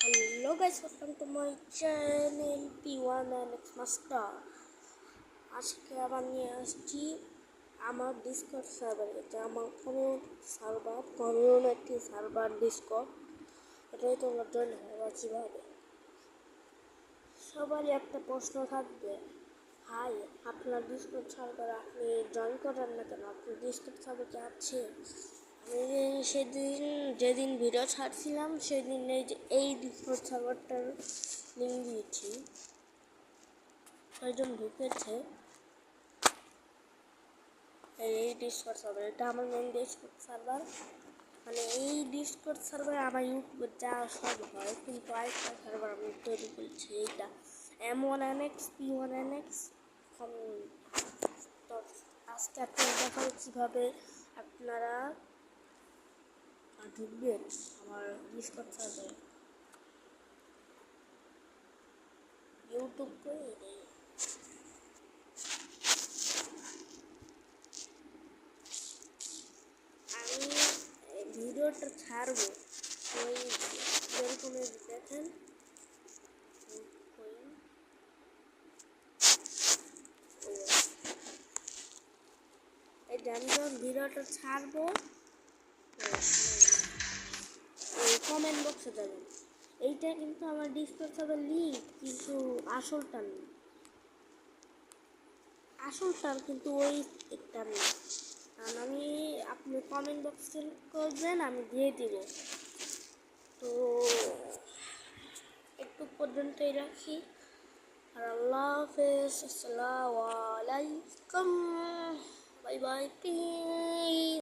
hello guys, welcome to my channel P1 and X Master. আজকে আবার নিয়ে আসছি আমার ডিসকর্ড সার্ভার। এটা আমার কমিউনিটি সার্ভার ডিসকর্ড। এটাই তোমরা জয়েন হওয়া কীভাবে? সবারই একটা প্রশ্ন থাকবে, হাই আপনার ডিসকর্ড সার্ভার আপনি জয়েন করেন না কেন? আপনার ডিসকর্ড সার্ভার কি আছে? আমি যেদিন ভিডিও ছাড়ছিলাম সেদিন এই ডিসকর্ড সার্ভারটার লিঙ্ক দিয়েছি, কয়েকজন ঢুকেছে। এই ডিসকর্ড সার্ভার, এটা আমার মেন ডিসকর্ড সার্ভার। মানে এই ডিসকর্ড সার্ভারে আমার ইউটিউবে যা সব হয়, কিন্তু আরেকটা সার্ভার আমি তৈরি করেছি, এইটা M1NX P1NX। তো আজকে আপনারা দেখাবো কীভাবে আপনারা ঢুকবেন আমার ডিসকর্ড সার্ভারে। ইউটিউব করে আমি ভিডিওটা ছাড়বো, ওই যেরকম দেখেন আমি যখন ভিডিওটা ছাড়বো ওই কমেন্ট বক্সে দেবেন। এইটা কিন্তু আমার ডিসকর্ড সার্ভার লিঙ্ক, কিন্তু আসলটা নেই, আসলটার কিন্তু ওই একটা নেই। কারণ আপনি কমেন্ট বক্স করবেন, আমি দিয়ে দিব। তো একটু পর্যন্তই রাখি, আর আল্লাহ হাফেজ, আসসালামু আলাইকুম, বাই বাই, পিস।